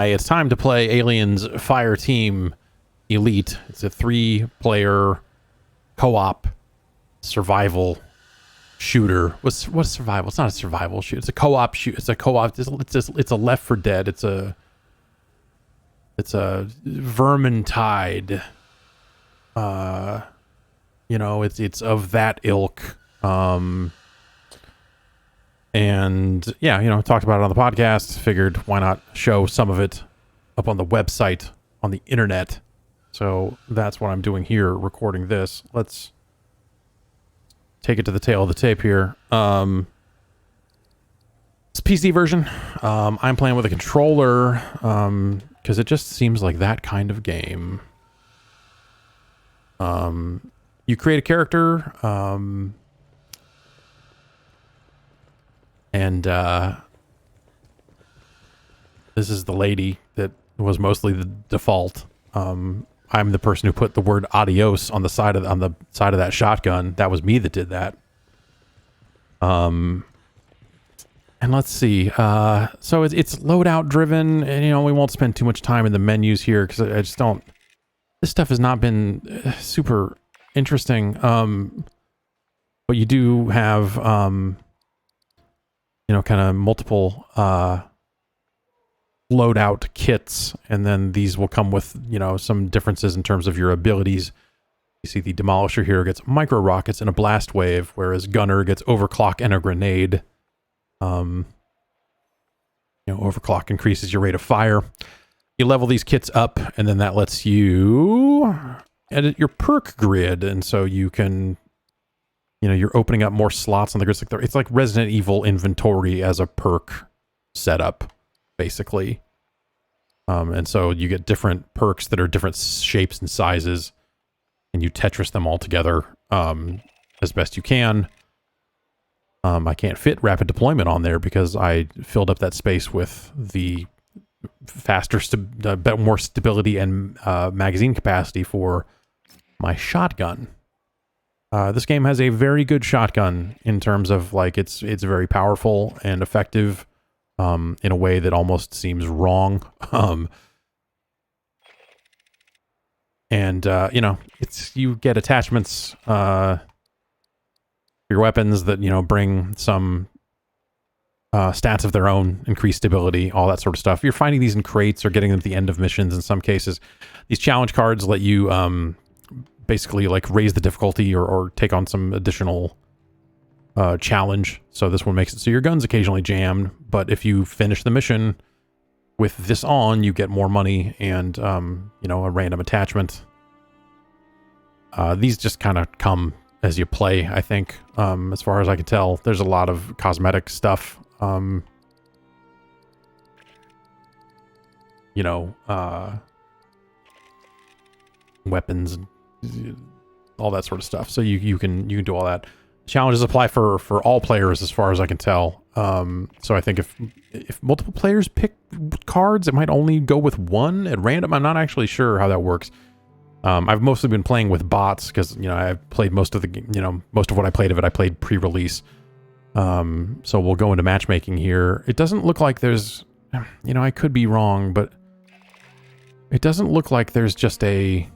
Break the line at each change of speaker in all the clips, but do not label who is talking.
Hey, it's time to play Aliens Fireteam Elite. It's a 3-player co-op survival shooter. What's survival? It's not a survival shoot. It's a co-op shoot. It's a co-op. It's a Left 4 Dead. It's a Vermintide. You know, it's of that ilk. And yeah, you know, talked about it on the podcast. Figured why not show some of it up on the website, on the internet. So that's what I'm doing here, recording this. Let's take it to the tail of the tape here. It's PC version. I'm playing with a controller because it just seems like that kind of game. You create a character, and this is the lady that was mostly the default. I'm the person who put the word adios on the side of that shotgun. That was me that did that. And let's see. So it's loadout driven, and you know, we won't spend too much time in the menus here because I just don't. This stuff has not been super interesting. But you do have you know, kind of multiple loadout kits, and then these will come with, you know, some differences in terms of your abilities. You see the Demolisher here gets micro rockets and a blast wave, whereas Gunner gets overclock and a grenade. You know, overclock increases your rate of fire. You level these kits up, and then that lets you edit your perk grid, and so you can, you know, you're opening up more slots on the grid. It's like Resident Evil inventory as a perk setup, basically. And so you get different perks that are different shapes and sizes, and you Tetris them all together as best you can. I can't fit rapid deployment on there because I filled up that space with the faster, more stability and magazine capacity for my shotgun. This game has a very good shotgun in terms of, like, it's very powerful and effective in a way that almost seems wrong. And you know, you get attachments for your weapons that, you know, bring some stats of their own, increased stability, all that sort of stuff. You're finding these in crates or getting them at the end of missions in some cases. These challenge cards let you basically like raise the difficulty or take on some additional challenge. So this one makes it so your gun's occasionally jammed, but if you finish the mission with this on, you get more money and you know, a random attachment. These just kind of come as you play, I think. As far as I can tell, there's a lot of cosmetic stuff. You know, weapons, all that sort of stuff. So you can do all that. Challenges apply for all players, as far as I can tell. So I think if multiple players pick cards, it might only go with one at random. I'm not actually sure how that works. I've mostly been playing with bots because, you know, I've played most of the, you know, most of what I played of it, I played pre-release. So we'll go into matchmaking here. It doesn't look like there's, you know, I could be wrong, but it doesn't look like there's just a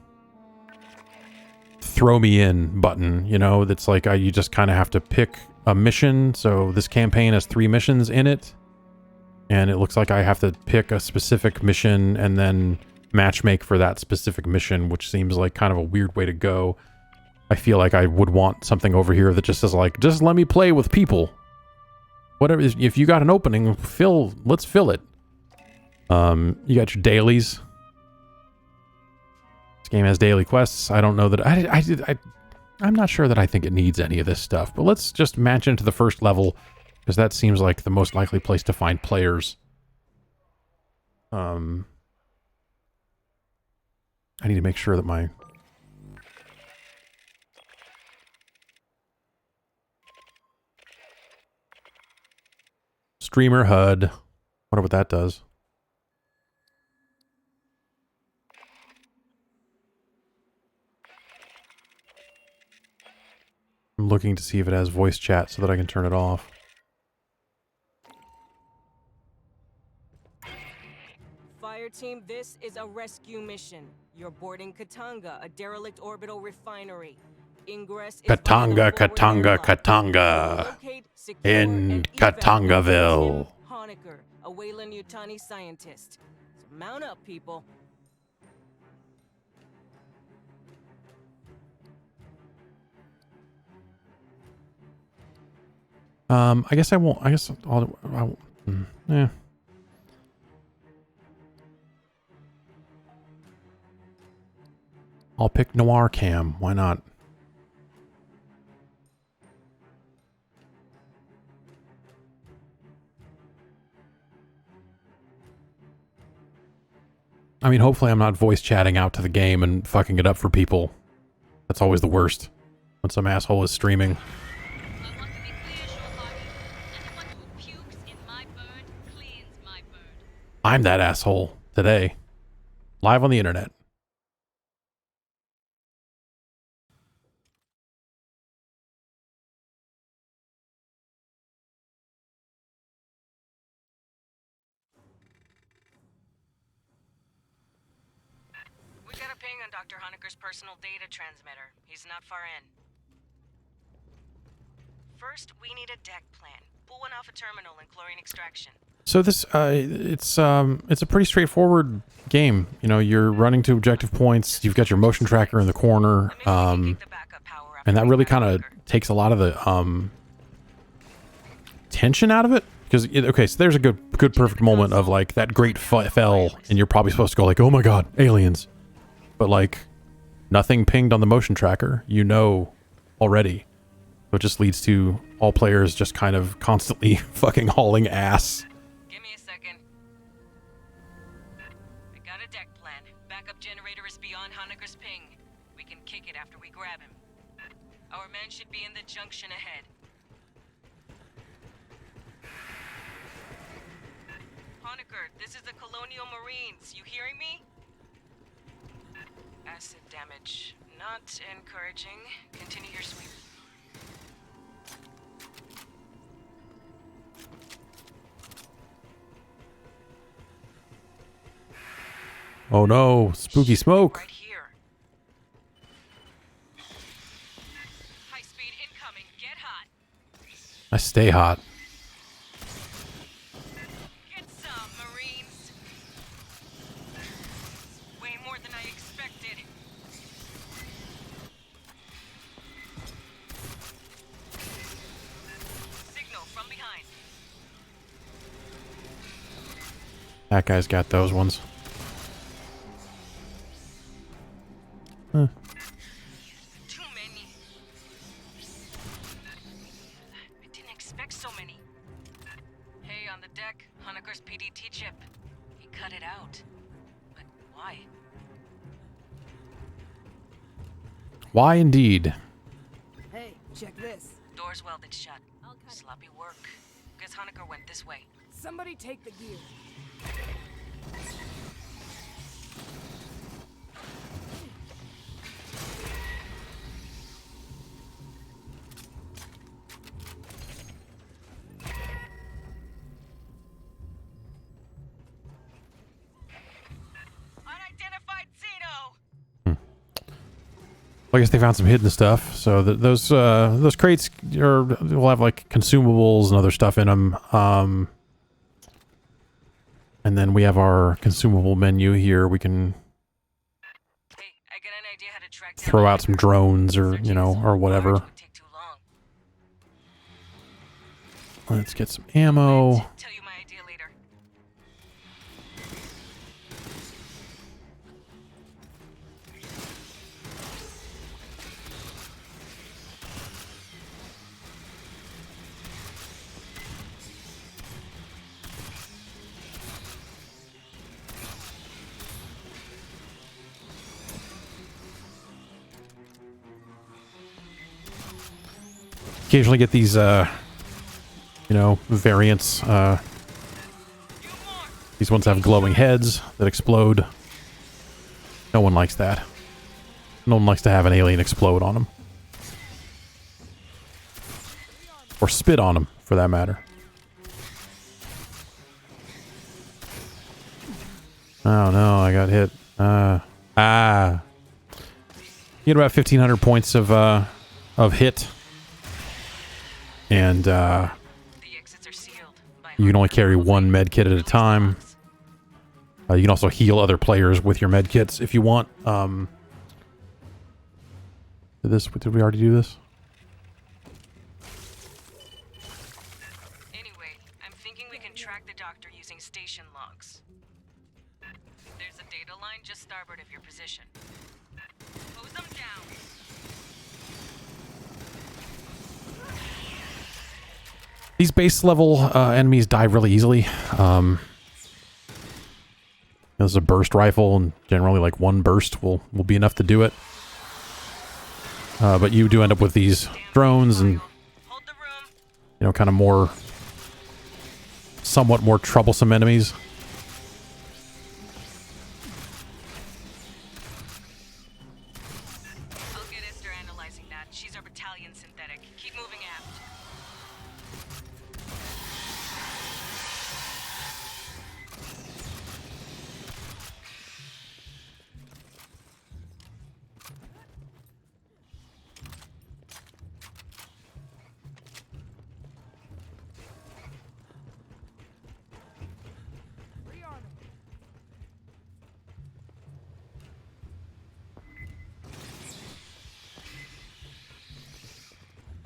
throw me in button, you know, that's like you just kind of have to pick a mission. So this campaign has 3 missions in it, and it looks like I have to pick a specific mission and then matchmake for that specific mission, which seems like kind of a weird way to go. I feel like I would want something over here that just says, like, just let me play with people. Whatever, if you got an opening, let's fill it. You got your dailies. This game has daily quests. I don't know that I'm not sure that I think it needs any of this stuff, but let's just match into the first level because that seems like the most likely place to find players. I need to make sure that my streamer HUD, wonder what that does. I'm looking to see if it has voice chat so that I can turn it off.
Fireteam, this is a rescue mission. You're boarding Katanga, a derelict orbital refinery. Ingress is
Katanga,
via the forward
Katanga,
airlock.
Katanga.
Locate, secure,
In
and evac
Katangaville.
Tim Honecker, a Weyland-Yutani scientist. So mount up, people.
I guess I won't. I guess yeah. I'll pick Noir Cam. Why not? I mean, hopefully I'm not voice chatting out to the game and fucking it up for people. That's always the worst. When some asshole is streaming.
I want to be clear, Shortbody. Anyone who pukes in my bird cleans my bird.
I'm that asshole today. Live on the internet.
We got a ping on Dr. Honecker's personal data transmitter. He's not far in. First, we need a deck plan. Pull one off a terminal and chlorine extraction.
So this, it's a pretty straightforward game. You know, you're running to objective points. You've got your motion tracker in the corner, and that really kind of takes a lot of the tension out of it. Because okay, so there's a good perfect moment of like that great fell, and you're probably supposed to go like, oh my god, aliens, but like nothing pinged on the motion tracker. You know already. So it just leads to all players just kind of constantly fucking hauling ass.
Give me a second. We got a deck plan. Backup generator is beyond Honecker's ping. We can kick it after we grab him. Our men should be in the junction ahead. Honecker, this is the Colonial Marines. You hearing me? Acid damage. Not encouraging. Continue your sweep.
Oh no, spooky smoke.
Right here. High speed incoming. Get hot.
I stay hot.
Get some, Marines. Way more than I expected. Signal from behind.
That guy's got those ones. Huh.
Too many. I didn't expect so many. Hey, on the deck, Honecker's PDT chip. He cut it out. But why?
Why indeed?
Hey, check this.
Door's welded shut. Sloppy work. Guess Honecker went this way.
Somebody take the gear.
Unidentified Xeno!
Well, I guess they found some hidden stuff. So those crates will have like consumables and other stuff in them. And then we have our consumable menu here. We can
Hey, I got an idea how to track down
throw out some
Honecker.
drones or, you know, or whatever.
Would take too long.
Let's get some ammo.
Tell you my idea later.
Occasionally get these, you know, variants. These ones have glowing heads that explode. No one likes that. No one likes to have an alien explode on them. Or spit on them, for that matter. Oh no, I got hit. You get about 1,500 points of hit. And
The exits are sealed by
you can only carry one med kit at a time. You can also heal other players with your med kits if you want. Did we already do this?
Anyway, I'm thinking we can track the doctor using station logs. There's a data line just starboard of your position. Hose them down.
These base level enemies die really easily. There's a burst rifle, and generally like one burst will be enough to do it. But you do end up with these drones and,
Hold the room.
you know, kind of somewhat more troublesome enemies.
I'll get Esther analyzing that. She's our battalion synthetic. Keep moving aft.
Rearm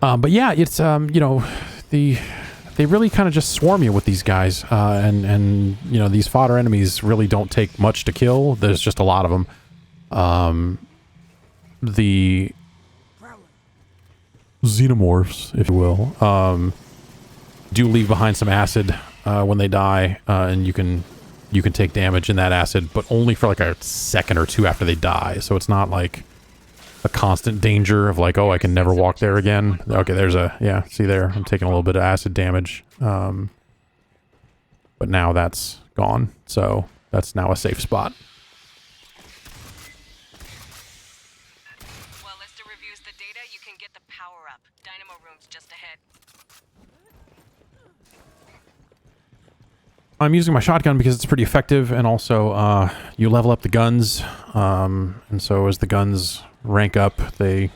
it.
But yeah, it's you know, they really kind of just swarm you with these guys, and you know, these fodder enemies really don't take much to kill. There's just a lot of them. The
Prowler.
xenomorphs, if you will, do leave behind some acid when they die, and you can take damage in that acid, but only for like a second or two after they die. So it's not like a constant danger of like, oh, I can never walk there again. Okay, there's yeah, see there, I'm taking a little bit of acid damage. But now that's gone, so that's now a safe spot.
While Esther reviews the data, you can get the power up. Dynamo room's just ahead.
I'm using my shotgun because it's pretty effective, and also you level up the guns, and so as the guns rank up, they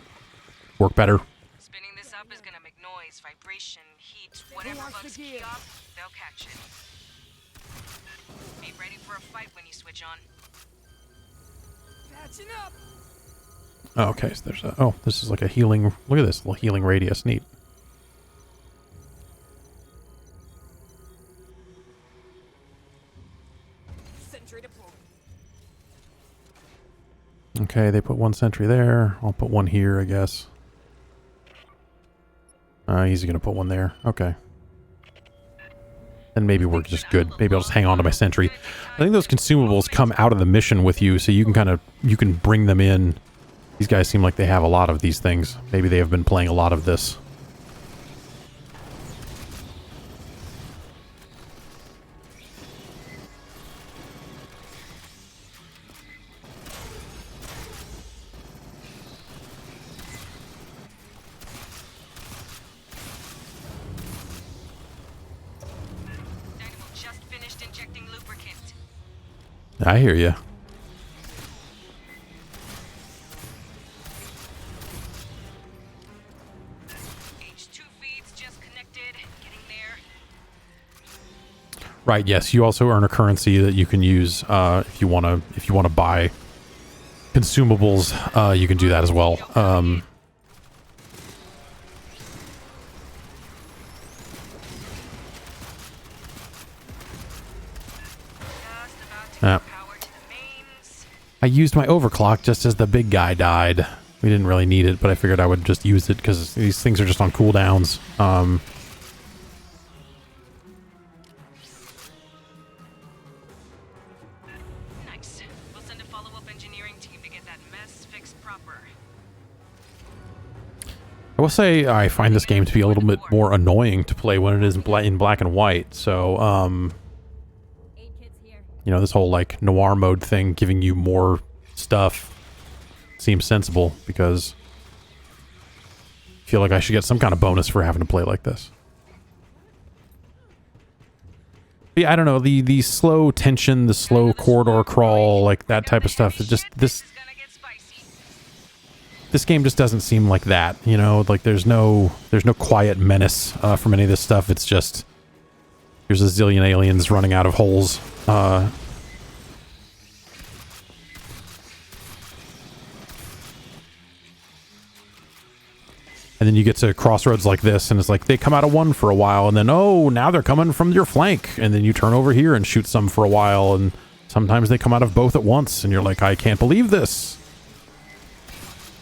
work better.
Spinning this up is gonna make noise, vibration, heat, whatever
wants the
bugs
gear?
key off, they'll catch it. Be ready for a fight when you switch on.
Patching up.
Oh, okay, so there's oh, this is like a healing, look at this, little healing radius, neat.
Sentry deployed.
Okay, they put one sentry there. I'll put one here, I guess. He's gonna put one there. Okay. Then maybe we're just good. Maybe I'll just hang on to my sentry. I think those consumables come out of the mission with you, so you can bring them in. These guys seem like they have a lot of these things. Maybe they have been playing a lot of this.
Dynamo just finished injecting lubricant.
I hear you.
H2 feeds just connected. Getting there.
Right. Yes. You also earn a currency that you can use if you want to buy consumables. You can do that as well.
Just about to
Yeah.
get power to the mains.
I used my overclock just as the big guy died. We didn't really need it, but I figured I would just use it because these things are just on cooldowns.
Nice. We'll send a follow-up engineering team to get that mess fixed proper.
I will say I find this game to be a little bit more annoying to play when it is in black and white. So,
8 kids here.
you know, this whole like noir mode thing giving you more stuff seems sensible because I feel like I should get some kind of bonus for having to play like this. Yeah, I don't know, the slow tension, the slow corridor crawl, like that type of stuff. It just this game just doesn't seem like that, you know. Like there's no quiet menace from any of this stuff. It's just there's a zillion aliens running out of holes. And then you get to crossroads like this, and it's like they come out of one for a while, and then, oh, now they're coming from your flank. And then you turn over here and shoot some for a while, and sometimes they come out of both at once, and you're like, I can't believe this.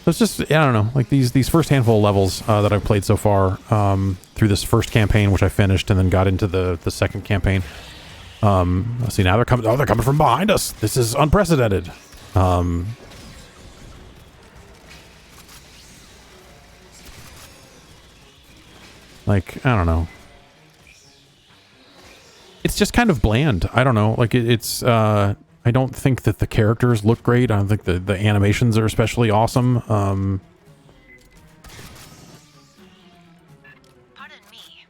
So it's just, I don't know, like these first handful of levels that I've played so far through this first campaign, which I finished, and then got into the second campaign. Let's see, now they're coming. Oh, they're coming from behind us. This is unprecedented. Like, I don't know. It's just kind of bland. I don't know. Like, it's, I don't think that the characters look great. I don't think the animations are especially awesome.
Pardon me.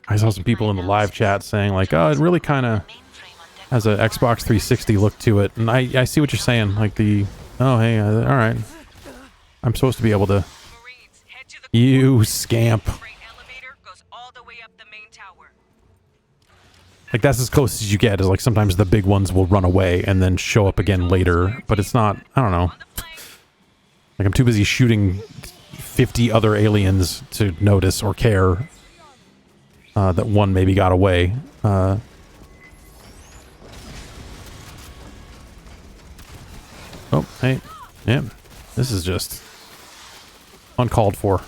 I saw some people in the live chat saying, like, oh, it really kind of has a Xbox 360 look to it. And I see what you're saying. Like, oh, hey, all right. I'm supposed to be able to...
Marines, head to the
You scamp.
freight elevator goes all the way up the main tower.
Like, that's as close as you get, is like sometimes the big ones will run away and then show up again later, but it's not, I don't know.
On the flank.
Like, I'm too busy shooting 50 other aliens to notice or care that one maybe got away. Oh, hey, yeah, this is just uncalled for.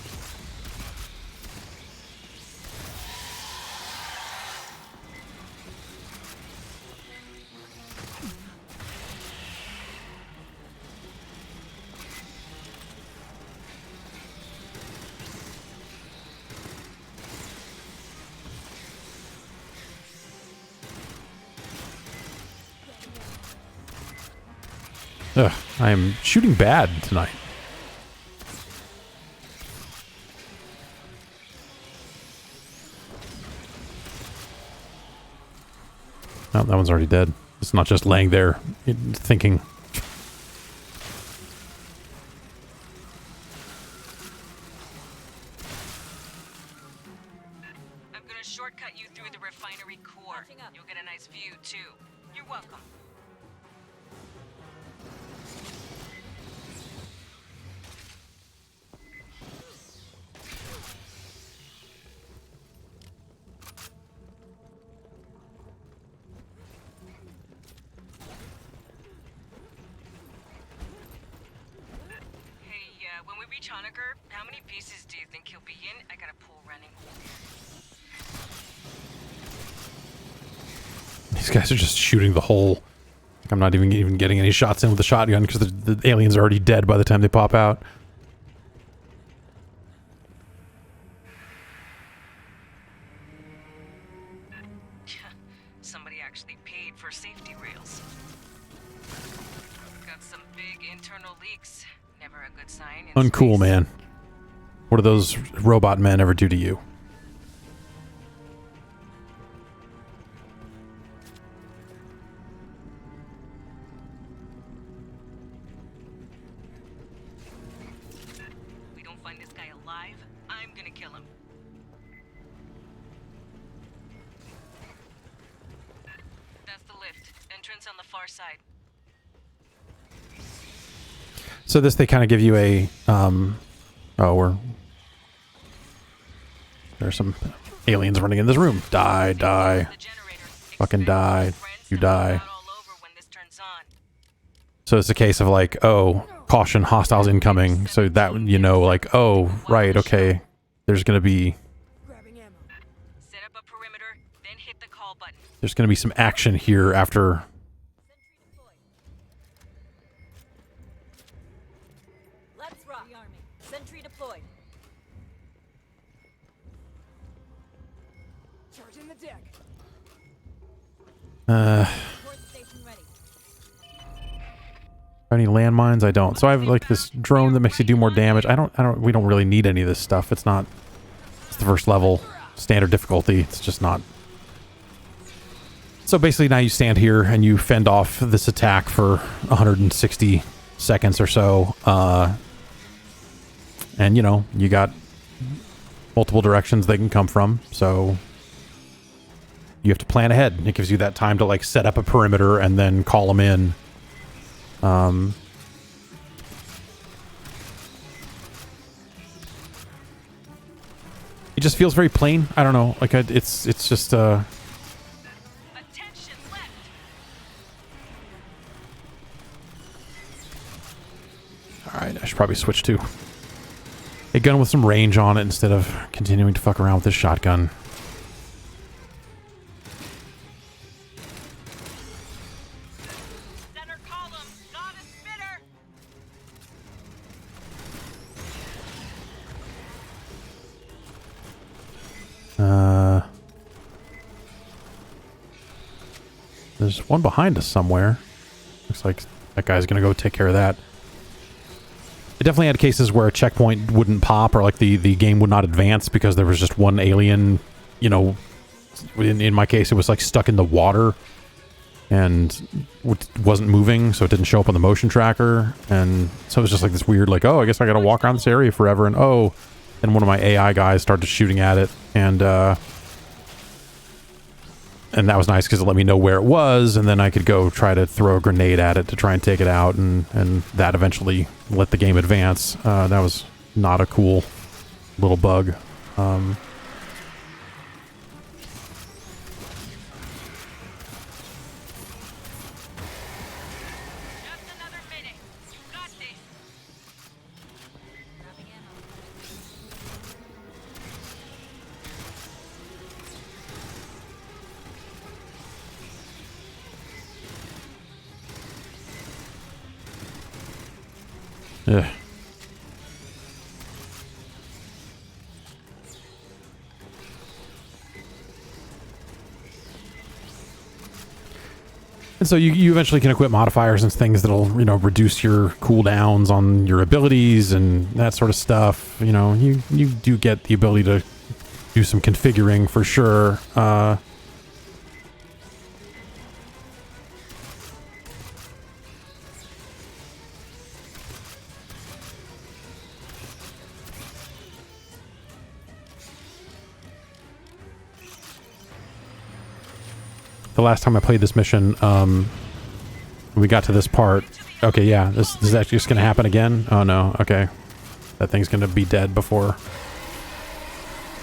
Ugh, I am shooting bad tonight. Oh, that one's already dead. It's not just laying there thinking.
I'm gonna shortcut you through the refinery core. You'll get a nice view too. You're welcome. When we reach Honecker, how many pieces do you think he'll be in? I got a pool running.
These guys are just shooting the hole. Like, I'm not even getting any shots in with the shotgun because the aliens are already dead by the time they pop out.
Somebody actually paid for safety rails. Got some big internal leaks. Never a good sign.
Uncool, man. What do those robot men ever do to you?
We don't find this guy alive, I'm gonna kill him. That's the lift. Entrance on the far side.
So they kind of give you a, there's some aliens running in this room. Die, die,
The generator.
fucking die, you die.
All over when this turns on.
So it's a case of like, oh, caution, hostiles incoming. So that, you know, like, oh, right, okay, there's going to be,
Grabbing ammo.
Set up a perimeter, then hit the call button.
there's going to be some action here after.
Let's rock. The army. Sentry deployed.
Charging the deck.
Port station ready.
Any landmines? I don't. So I have like this drone that makes you do more damage. We don't really need any of this stuff. It's not, it's the first level, standard difficulty. It's just not So basically now you stand here and you fend off this attack for 160 seconds or so. And, you know, you got multiple directions they can come from. So you have to plan ahead. It gives you that time to, like, set up a perimeter and then call them in. It just feels very plain. I don't know. Like, it's just,
Attention left.
Alright, I should probably switch to a gun with some range on it instead of continuing to fuck around with this shotgun.
Center column. Got a spitter.
There's one behind us somewhere. Looks like that guy's gonna go take care of that. It definitely had cases where a checkpoint wouldn't pop or like the game would not advance because there was just one alien, you know, in my case it was like stuck in the water and wasn't moving, so it didn't show up on the motion tracker. And so it was just like this weird, like, oh, I guess I gotta walk around this area forever. And oh, and one of my AI guys started shooting at it, and that was nice because it let me know where it was, and then I could go try to throw a grenade at it to try and take it out, and that eventually let the game advance. That was not a cool little bug.
Just another minute. You got this.
Grabbing ammo.
Ugh. And so you eventually can equip modifiers and things that'll, you know, reduce your cooldowns on your abilities and that sort of stuff. You know, you do get the ability to do some configuring for sure. The last time I played this mission, we got to this part. Okay, yeah, this is actually just going to happen again? Oh, no. Okay. That thing's going to be dead before.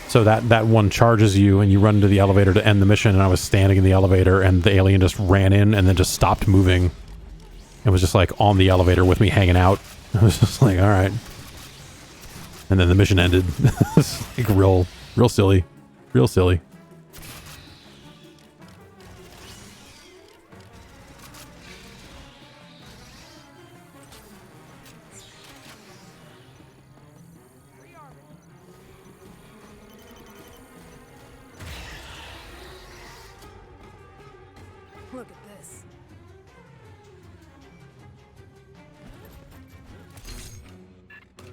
So that one charges you, and you run into the elevator to end the mission, and I was standing in the elevator, and the alien just ran in and then just stopped moving. It was just, like, on the elevator with me hanging out. I was just like, all right. And then the mission ended. It's like real silly. Real silly.
Look at this.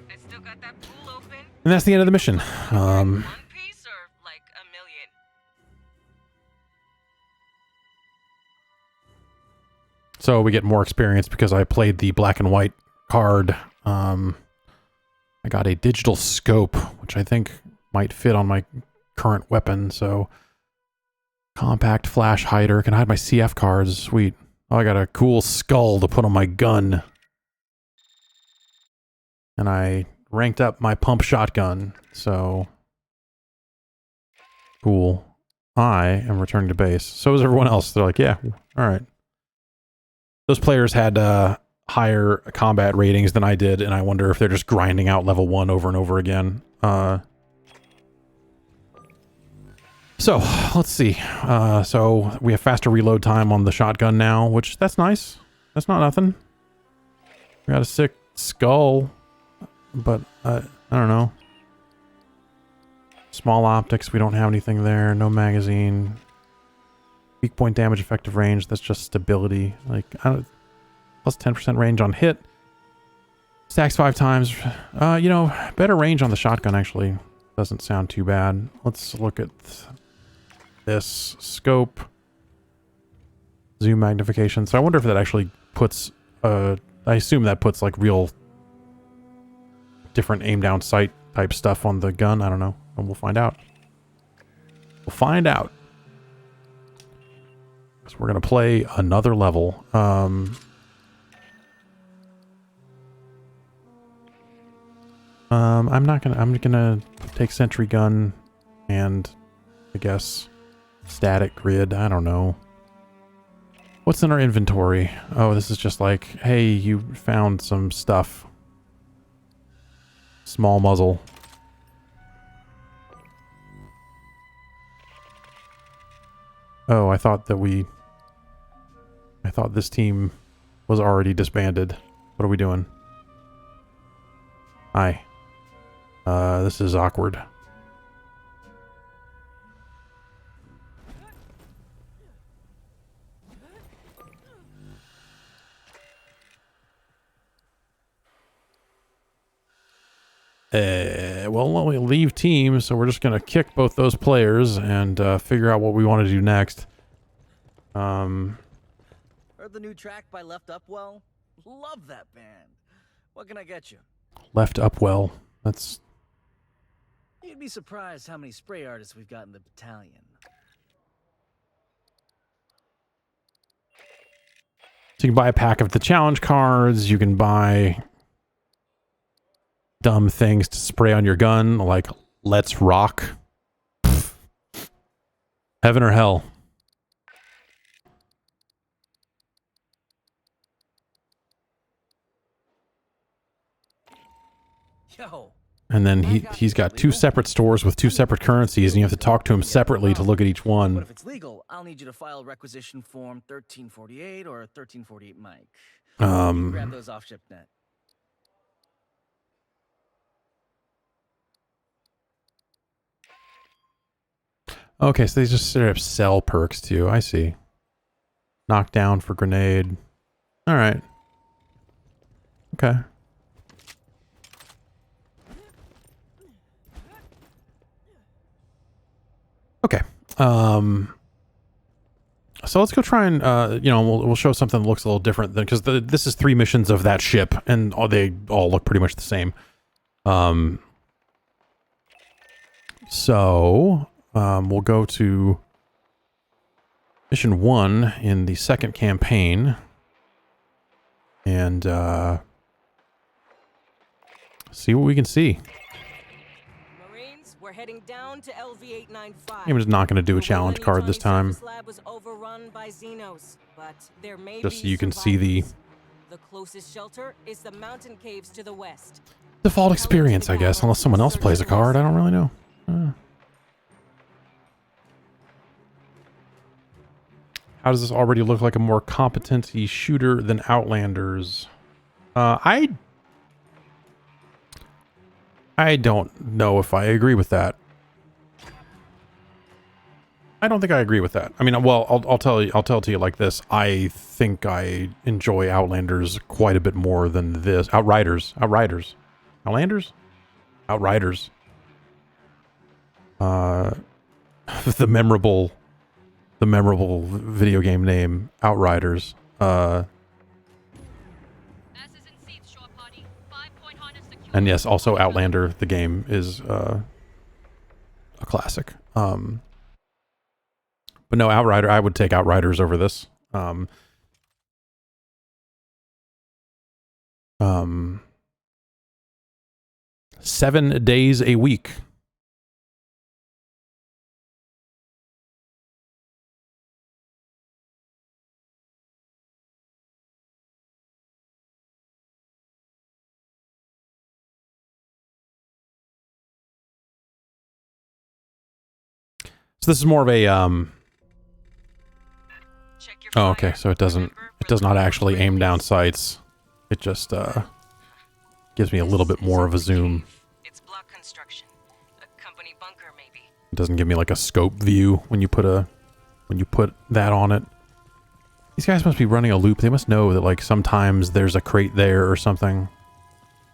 I still got that pool open.
And that's the end of the mission.
One piece or like a million?
So we get more experience because I played the black and white card. I got a digital scope, which I think might fit on my current weapon. So compact flash hider. Can hide my CF cards. Sweet. Oh, I got a cool skull to put on my gun. And I ranked up my pump shotgun. So cool. I am returning to base. So is everyone else. They're like, yeah, all right. Those players had higher combat ratings than I did, and I wonder if they're just grinding out level 1 over and over again. So, let's see. So, we have faster reload time on the shotgun now, which, that's nice. That's not nothing. We got a sick skull, but, I don't know. Small optics, we don't have anything there. No magazine. Weak point damage, effective range, that's just stability. Like, plus 10% range on hit. Stacks 5 times. You know, better range on the shotgun, actually. Doesn't sound too bad. Let's look at this scope. Zoom magnification. So I wonder if that actually puts, I assume that puts like real different aim down sight type stuff on the gun. I don't know. And we'll find out. We'll find out. So we're going to play another level. I'm gonna take sentry gun and I guess static grid. I don't know. What's in our inventory? Oh, this is just like, hey, you found some stuff. Small muzzle. Oh, I thought this team was already disbanded. What are we doing? Hi. This is awkward. Well, we leave team, so we're just gonna kick both those players and figure out what we want to do next.
Heard the new track by Left Upwell? Love that band. What can I get you?
Left Upwell. That's...
You'd be surprised how many spray artists we've got in the battalion.
So you can buy a pack of the challenge cards. You can buy dumb things to spray on your gun, like Let's Rock. Pfft. Heaven or hell.
Yo.
And then he's got two separate stores with two separate currencies, and you have to talk to him separately to look at each
But
one.
if it's legal, I'll need you to file requisition form 1348 or 1348 Mike. You can grab those off ShipNet.
Okay, so they just sort of sell perks too. I see. Knockdown for grenade. All right. Okay. Okay. So let's go try and we'll show something that looks a little different than, because this is 3 missions of that ship, and they all look pretty much the same. So we'll go to mission 1 in the second campaign, and see what we can see.
Marines, we're heading down to LV-895.
I'm just not going to do a challenge card this time,
Lab was overrun by Xenos, but there may
just so
be
you can see the
The closest shelter is the mountain caves to the west.
default experience, I guess, unless someone else plays a card. I don't really know. How does this already look like a more competent shooter than Outlanders? I don't know if I agree with that. I don't think I agree with that. I mean, well, I'll tell it to you like this. I think I enjoy Outlanders quite a bit more than this. Outriders. Outlanders? Outriders. The memorable video game name, Outriders. And yes, also Outlander, the game, is a classic. But no, Outrider, I would take Outriders over this. 7 days a week. So this is more of a oh, okay, so it does not actually aim down sights. It just gives me a little bit more of a zoom.
It's block construction. A company bunker maybe.
It doesn't give me like a scope view when you put that on it. These guys must be running a loop. They must know that like sometimes there's a crate there or something.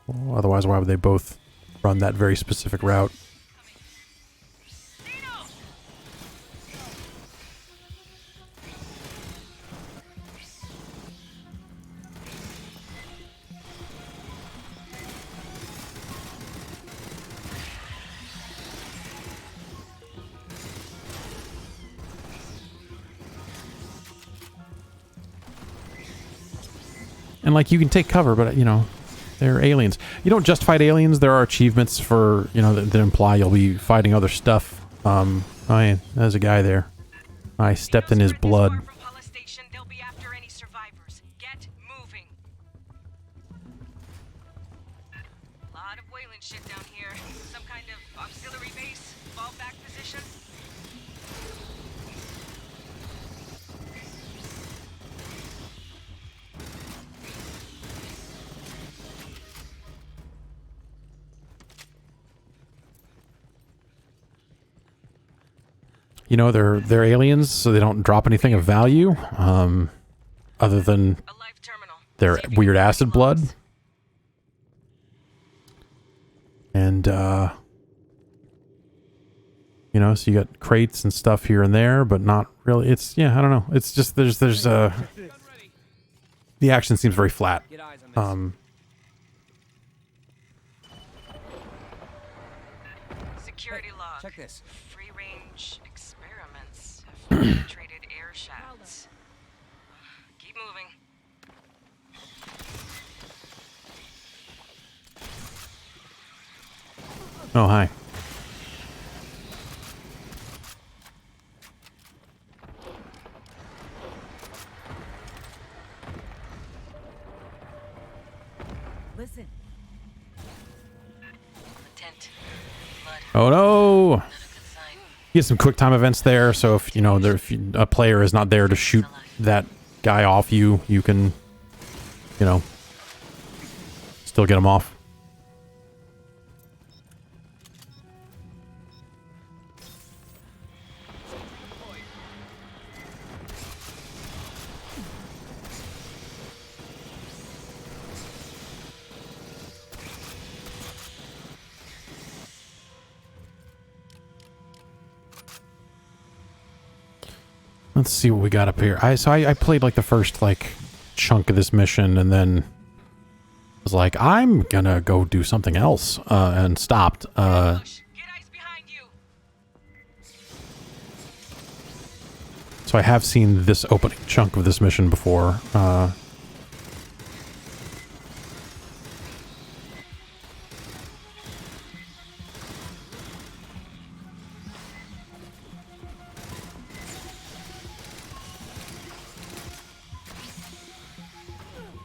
Well, otherwise, why would they both run that very specific route? And like you can take cover, but you know, they're aliens. You don't just fight aliens. There are achievements for, you know, that imply you'll be fighting other stuff. Oh yeah, there's a guy there. I stepped in his blood.
They'll be after any survivors. Get moving. A lot of Wayland shit down here. Some kind of auxiliary base, fallback position.
You know, they're aliens, so they don't drop anything of value, other than
A life terminal.
their weird acid blood. And, you know, so you got crates and stuff here and there, but not really. It's, yeah, I don't know. It's just, there's, the action seems very flat.
Security log.
Check this.
Free range experiments have penetrated air shafts. Keep moving.
Oh, hi.
Listen.
The tent. Blood.
Oh no!
Not a good sign.
You get some quick time events there, so if you know a player is not there to shoot that guy off you, you can, you know, still get him off. Let's see what we got up here. I played like the first like chunk of this mission and then was like, I'm gonna go do something else, and stopped.
Push. Get ice behind you.
So I have seen this opening chunk of this mission before.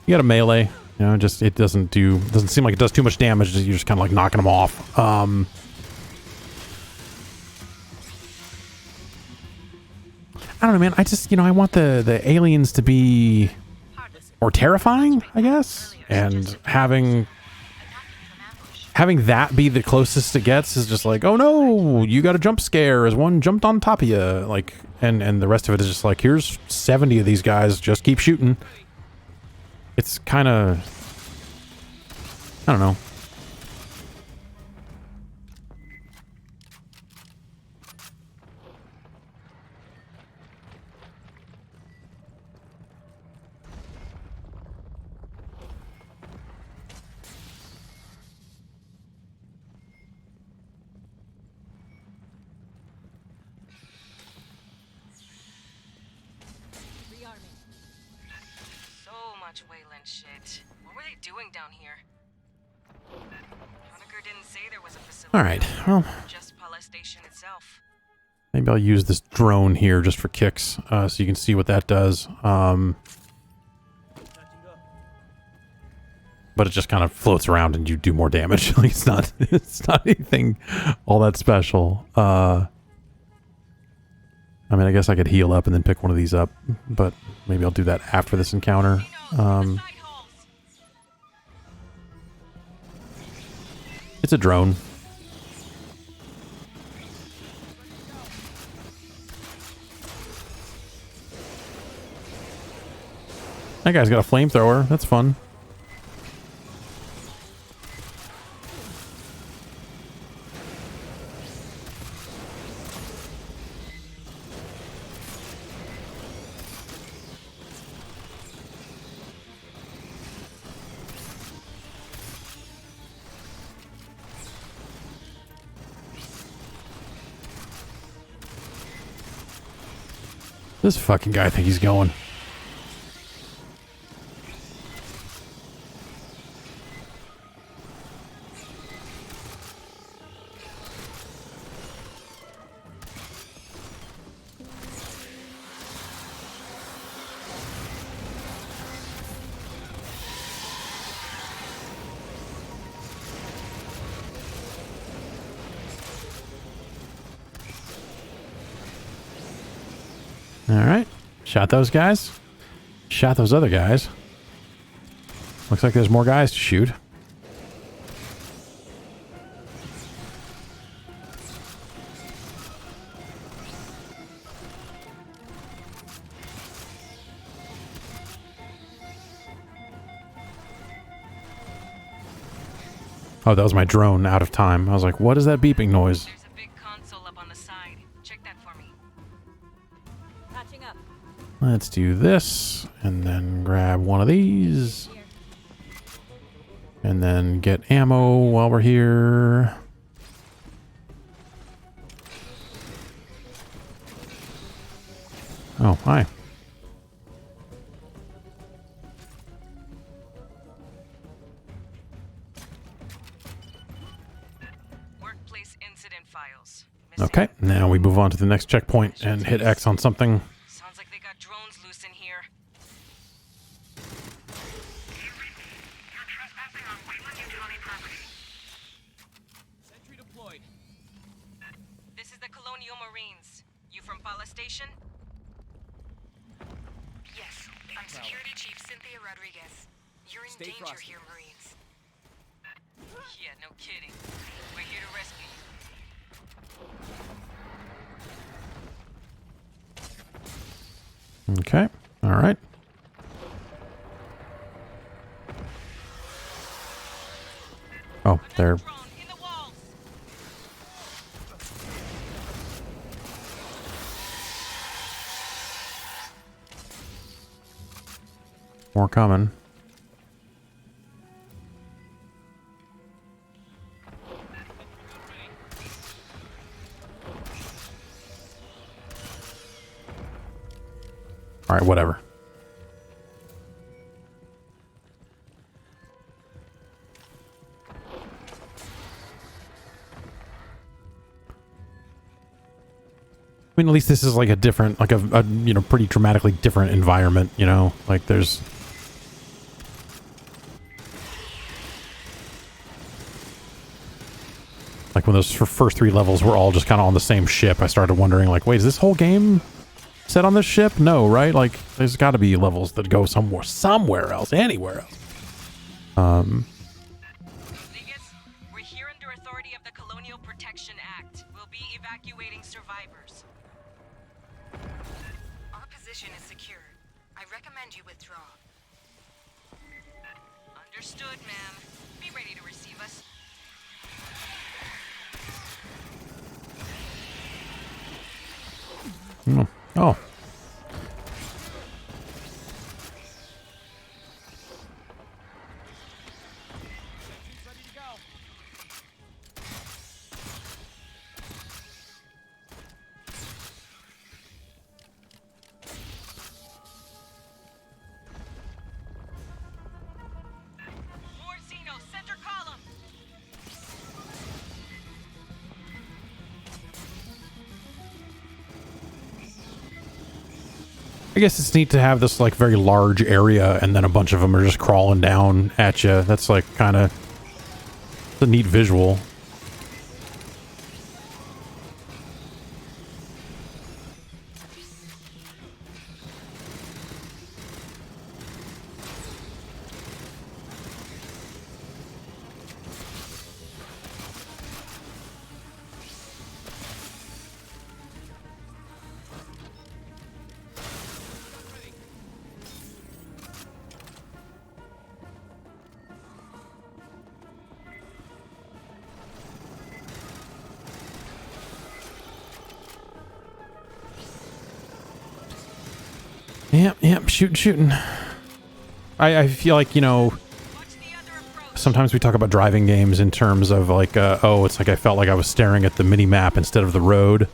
You got a melee, you know, just it doesn't seem like it does too much damage. You're just kind of like knocking them off. I don't know, man. I just, you know, I want the aliens to be more terrifying, I guess, and having that be the closest it gets is just like, oh no, you got a jump scare as one jumped on top of you, like, and the rest of it is just like, here's 70 of these guys, just keep shooting. It's kind of, I don't know.
So much Wayland shit. What were they doing down here? Honecker didn't say there was a facility.
All right, well,
Just Pala Station itself.
maybe I'll use this drone here just for kicks, so you can see what that does. But it just kind of floats around and you do more damage. Like it's not anything all that special. I mean, I guess I could heal up and then pick one of these up, but maybe I'll do that after this encounter. It's a drone. That guy's got a flamethrower. That's fun. This fucking guy, I think he's going. Alright. Shot those guys. Shot those other guys. Looks like there's more guys to shoot. Oh, that was my drone out of time. I was like, what is that beeping noise?
There's a big console up on the side. Check that for me.
Patching up.
Let's do this, and then grab one of these. And then get ammo while we're here. Oh, hi.
Workplace incident files.
Okay, now we move on to the next checkpoint and hit X on something.
Sounds like they got drones loose in here.
You're trespassing on Wayland Utility property.
Sentry deployed.
This is the Colonial Marines. You from Pala Station?
Yes, I'm Security Chief Cynthia Rodriguez. You're in
Stay
danger
frosty.
here, Marines.
Yeah, no kidding. We're here to rescue you.
Okay, alright. Oh, they're...
Drone in the walls.
more coming. Alright, whatever. I mean, at least this is like a different, like a you know, pretty dramatically different environment, you know? Like there's... Like when those first 3 levels were all just kind of on the same ship, I started wondering like, wait, is this whole game set on this ship? No, right? Like there's got to be levels that go somewhere else, anywhere else.
Rodriguez, we're here under authority of the Colonial Protection Act. We'll be evacuating survivors.
Our position is secure. I recommend you withdraw.
Understood, ma'am. Be ready to receive us.
Oh. Oh.
Ready to go.
More Xeno, center column.
I guess it's neat to have this like very large area and then a bunch of them are just crawling down at you. That's like kind of a neat visual. Yep, shooting. I feel like, you know,
Watch the other approach.
sometimes we talk about driving games in terms of like, oh, it's like I felt like I was staring at the mini-map instead of the road.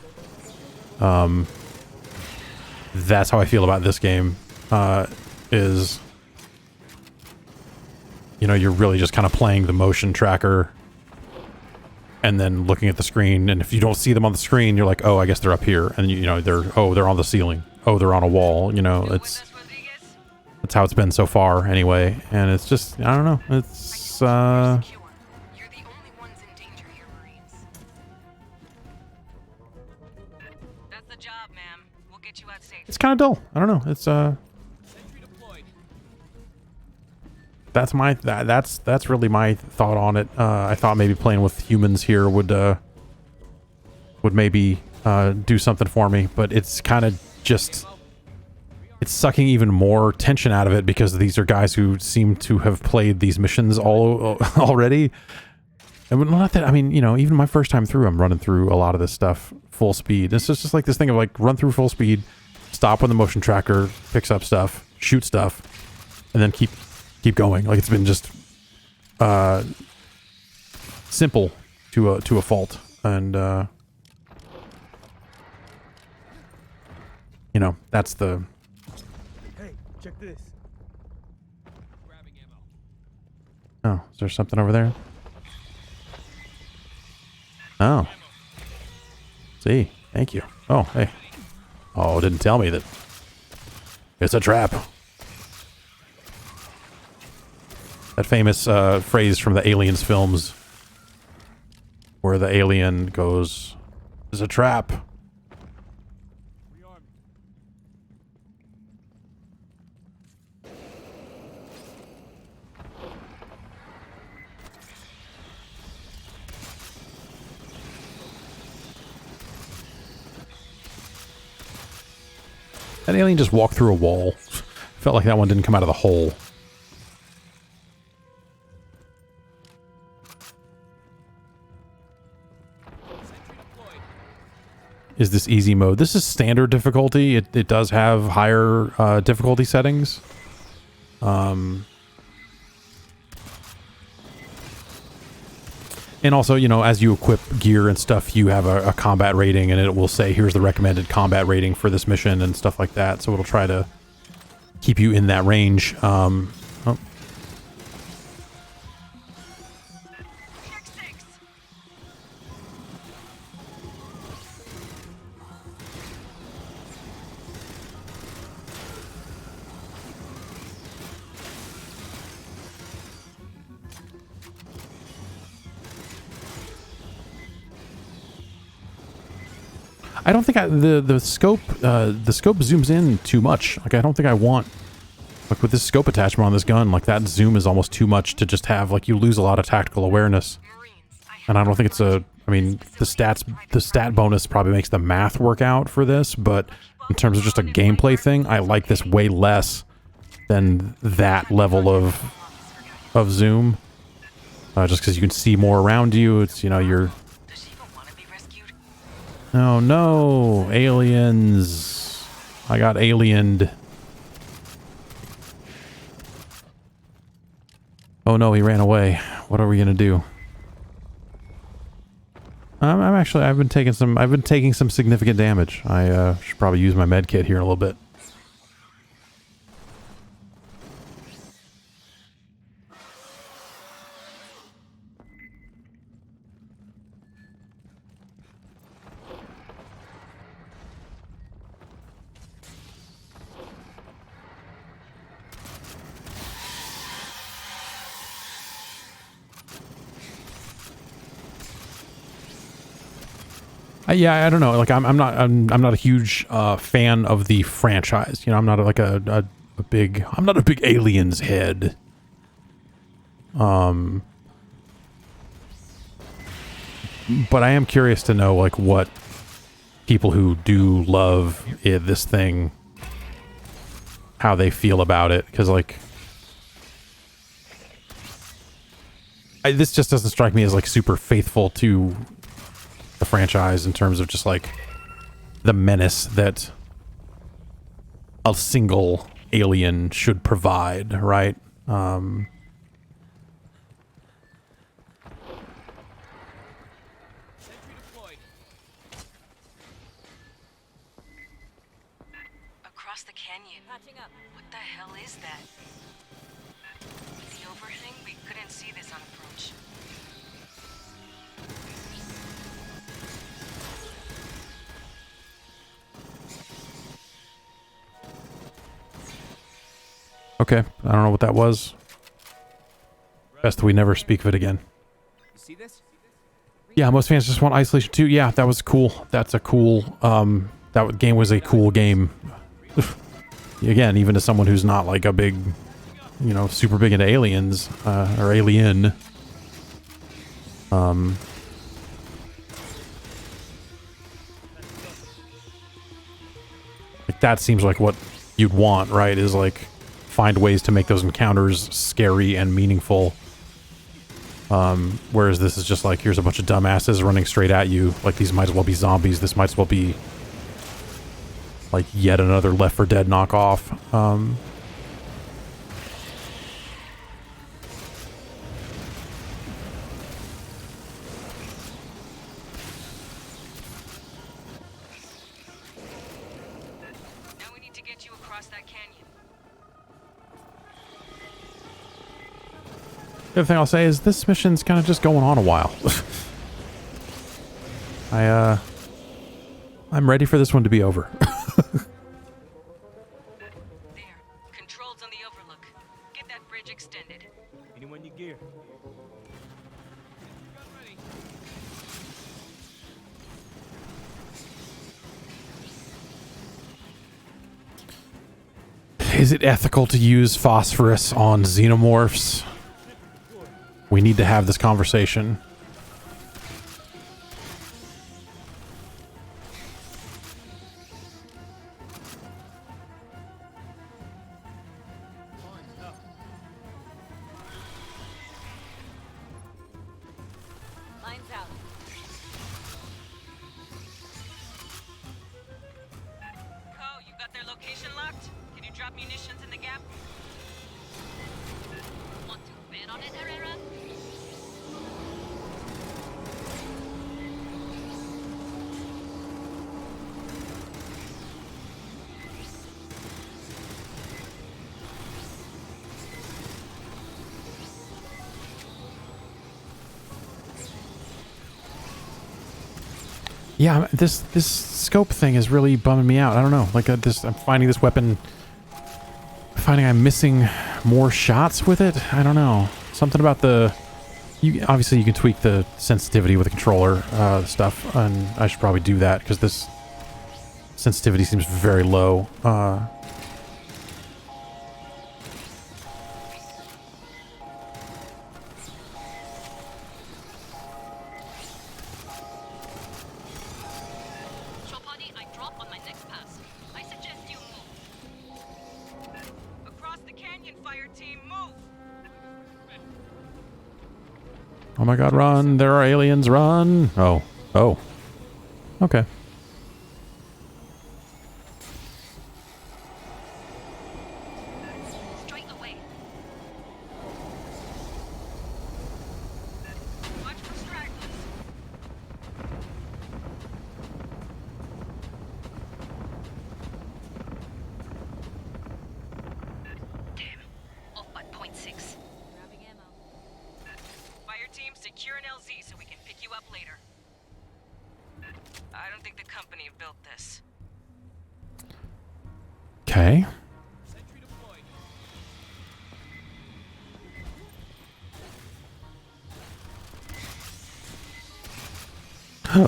That's how I feel about this game, is, you know, you're really just kind of playing the motion tracker and then looking at the screen, and if you don't see them on the screen, you're like, oh, I guess they're up here, and you know, they're on the ceiling. Oh, they're on a wall, you know,
With
it's...
us, Rodriguez?
That's how it's been so far, anyway. And it's just, I don't know. It's,
Secure. You're the only ones in danger here, Marines.
That's the job, ma'am. We'll get you out safely.
it's kind of dull. I don't know. It's that's really my thought on it. I thought maybe playing with humans here would maybe do something for me, but it's kind of just, it's sucking even more tension out of it because these are guys who seem to have played these missions all already. And not that, I mean, you know, even my first time through, I'm running through a lot of this stuff full speed. It's just like this thing of like run through full speed, stop when the motion tracker picks up stuff, shoot stuff, and then keep going. Like it's been just simple to a fault, and you know, that's the.
Hey, check this. Grabbing
Oh,
ammo.
is there something over there? Oh. See, thank you. Oh, hey. Oh, didn't tell me that it's a trap. That famous phrase from the Aliens films where the alien goes, "It's a trap."
Rearm.
That alien just walked through a wall. Felt like that one didn't come out of the hole. Is this easy mode? This is standard difficulty. It does have higher difficulty settings. And also, you know, as you equip gear and stuff, you have a combat rating, and it will say, here's the recommended combat rating for this mission and stuff like that. So it'll try to keep you in that range. Oh. I don't think the scope zooms in too much. Like I don't think I want, like with this scope attachment on this gun, like that zoom is almost too much to just have. Like you lose a lot of tactical awareness, and I don't think it's a. I mean, the stat bonus probably makes the math work out for this, but in terms of just a gameplay thing, I like this way less than that level of zoom. Just because you can see more around you, it's, you know, you're. Oh no, aliens. I got aliened. Oh no, he ran away. What are we gonna do? I've been taking some significant damage. I should probably use my med kit here in a little bit. Yeah, I don't know. Like I'm not a huge fan of the franchise. You know, I'm not like a big Aliens head. But I am curious to know like what people who do love this thing, how they feel about it, because like this just doesn't strike me as like super faithful to the franchise in terms of just like the menace that a single alien should provide, right?
Across the canyon.
Patching up.
What the hell is that? With the overhang, we couldn't see this on approach.
Okay, I don't know what that was. Best we never speak of it again.
You see this?
Yeah, most fans just want Isolation 2. Yeah, that was cool. That's a cool, that game was a cool game. Again, even to someone who's not like a big, you know, super big into aliens, or alien. Like that seems like what you'd want, right? Is like find ways to make those encounters scary and meaningful. Whereas this is just like, here's a bunch of dumbasses running straight at you. Like these might as well be zombies. This might as well be like yet another Left 4 Dead knockoff.
Now we need to get you across that canyon.
The other thing I'll say is this mission's kind of just going on a while. I'm ready for this one to be over.
There. Controls on the overlook. Get that bridge extended.
Anyone you gear?
Is it ethical to use phosphorus on xenomorphs? We need to have this conversation.
Lines out.
Co, you got their location locked? Can you drop munitions in the gap?
Want to bet on it, Herrera?
Yeah, this scope thing is really bumming me out. I don't know. Like I'm finding this weapon, finding I'm missing more shots with it. I don't know. Something about obviously you can tweak the sensitivity with the controller stuff, and I should probably do that because this sensitivity seems very low.
Chopani, I drop on my next pass. I suggest you move.
Across the canyon, fire team, move!
Oh my god, run! There are aliens, run! Oh. Okay.
Straight away.
Watch for stragglers.
Damn. Off by 0.6.
Grabbing ammo.
Fire team, secure an LZ so we can pick you up later. I don't think the company built this.
Okay.
Sentry deployed.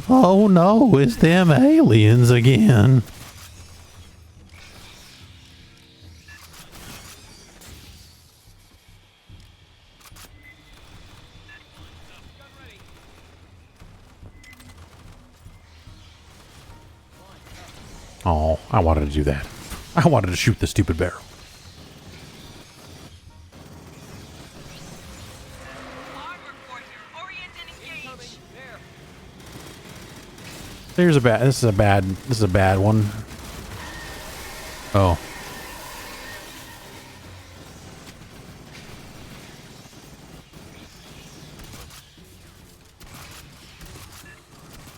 Oh no, it's them aliens again.
Gun ready.
Oh, I wanted to do that. I wanted to shoot the stupid barrel.
On report here. Orient and engage.
There.
This is a bad one. Oh.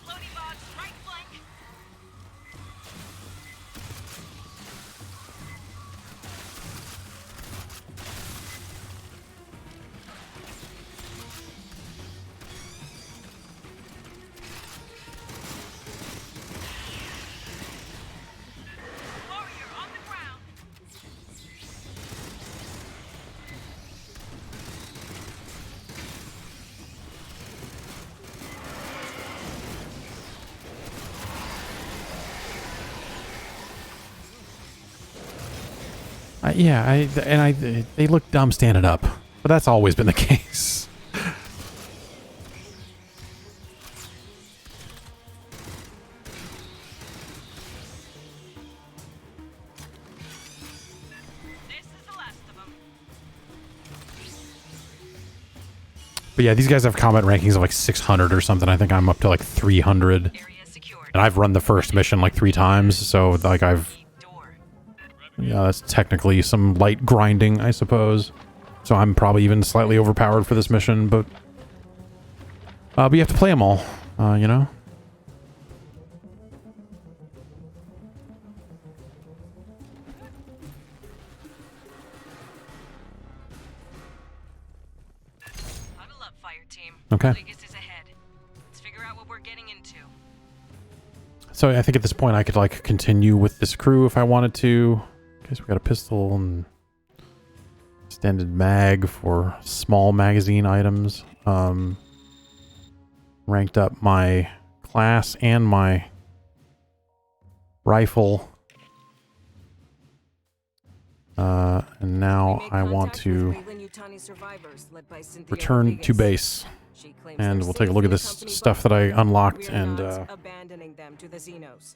Loading box, right flank. Warrior on the ground.
They look dumb standing up, but that's always been the case.
This is the last of them.
But yeah, these guys have combat rankings of like 600 or something. I think I'm up to like 300.
Area secured.
And I've run the first mission like 3 times, so like
Door.
yeah, that's technically some light grinding, I suppose. So I'm probably even slightly overpowered for this mission, but you have to play them all, you know?
Huddle up, fire team.
Okay.
Vegas is ahead. Let's figure out what we're getting into.
So I think at this point I could like continue with this crew if I wanted to. Okay, so we got a pistol and extended mag for small magazine items. Ranked up my class and my rifle. And now I want to return to base. And we'll take a look at this stuff that I unlocked and
abandoning them to the Xenos.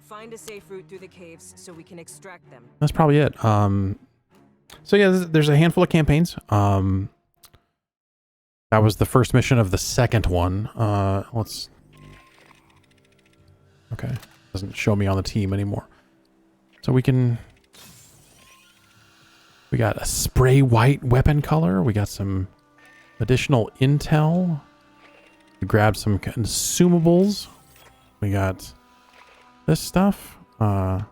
Find a safe route through the caves so we can extract them.
that's probably it. So yeah, there's a handful of campaigns. That was the first mission of the second one. Okay, doesn't show me on the team anymore. So we got a spray white weapon color. We got some additional intel. We grabbed some consumables. We got this stuff. I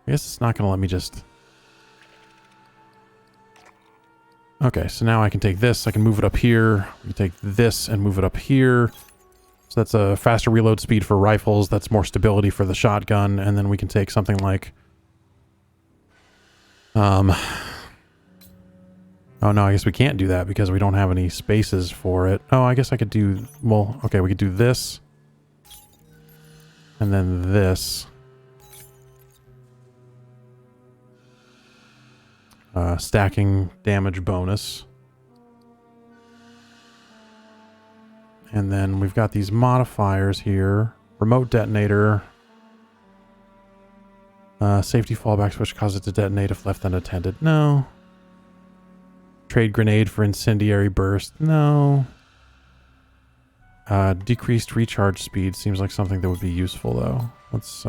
guess it's not gonna let me just... Okay, so now I can take this. I can move it up here. We can take this and move it up here. So that's a faster reload speed for rifles. That's more stability for the shotgun. And then we can take something like... Oh no, I guess we can't do that because we don't have any spaces for it. Oh, I guess I could do... Well, okay, we could do this. And then this. Stacking damage bonus. And then we've got these modifiers here. Remote detonator. Safety fallback switch causes it to detonate if left unattended. No. Trade grenade for incendiary burst. No. Decreased recharge speed seems like something that would be useful though. Let's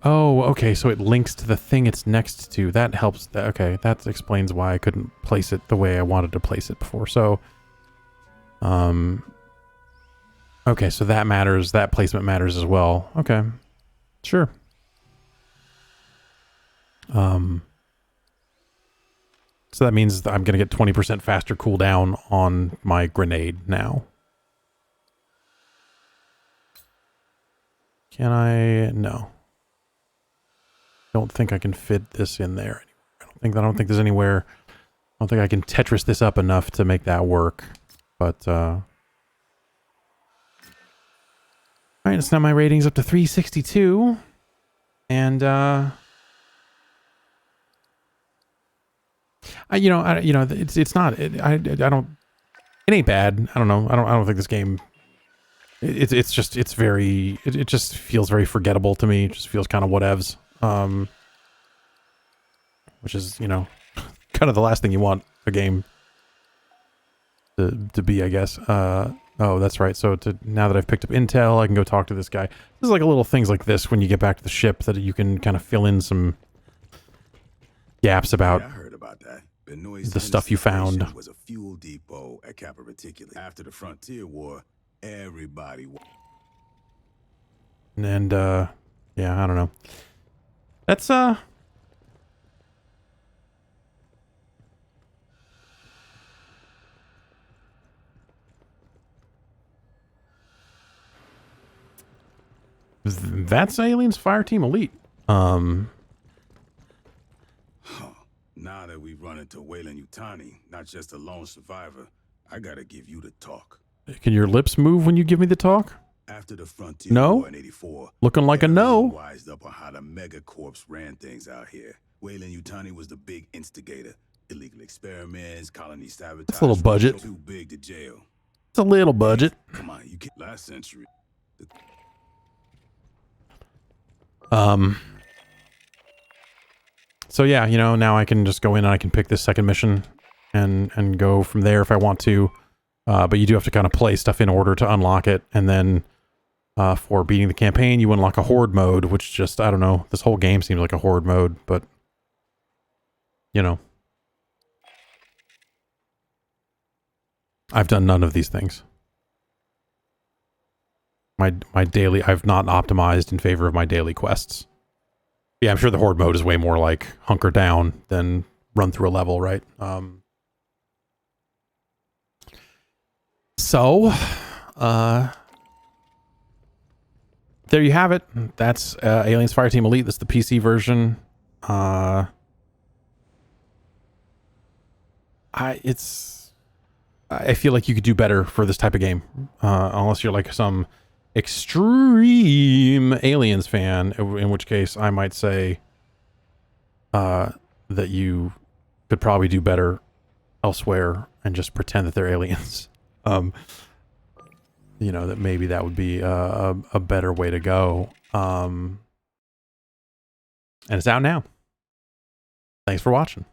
Oh, okay, so it links to the thing it's next to. That helps. Okay, that explains why I couldn't place it the way I wanted to place it before. So okay, so that matters. That placement matters as well. Okay. Sure. So that means that I'm going to get 20% faster cooldown on my grenade now. Can I? No. Don't think I can fit this in there anymore. I don't think there's anywhere. I don't think I can Tetris this up enough to make that work. But all right, so now my rating's up to 362, and it's not. I don't. It ain't bad. I don't know. I don't think this game. It just feels very forgettable to me. It just feels kind of whatevs. Which is, you know, kind of the last thing you want a game to be, I guess. Oh, that's right. So now that I've picked up intel, I can go talk to this guy. This is like a little things like this when you get back to the ship that you can kind of fill in some gaps about,
I heard about that.
the stuff you found.
Was a fuel depot at Kappa Reticuli. After the Frontier War, everybody.
And yeah, I don't know. That's that's Aliens Fireteam Elite.
Now that we've run into Weyland-Yutani, not just a lone survivor, I gotta give you the talk.
Can your lips move when you give me the talk?
After the Frontier
No?
War in '84,
Looking like a no.
wised up on how the megacorps ran things out here. Weyland-Yutani was the big instigator. Illegal experiments, colony sabotage.
It's a little budget.
Too big to jail.
It's a little budget.
Come on, you can't. Last century.
So yeah, you know, now I can just go in and I can pick this second mission and go from there if I want to. But you do have to kind of play stuff in order to unlock it. And then for beating the campaign, you unlock a horde mode, which just, I don't know, this whole game seems like a horde mode, but you know. I've done none of these things. My daily, I've not optimized in favor of my daily quests. Yeah, I'm sure the horde mode is way more like hunker down than run through a level, right? So, there you have it. That's Aliens Fireteam Elite. That's the PC version. I feel like you could do better for this type of game, unless you're like some extreme Aliens fan, in which case I might say that you could probably do better elsewhere and just pretend that they're aliens. You know, that maybe that would be a better way to go. And it's out now. Thanks for watching.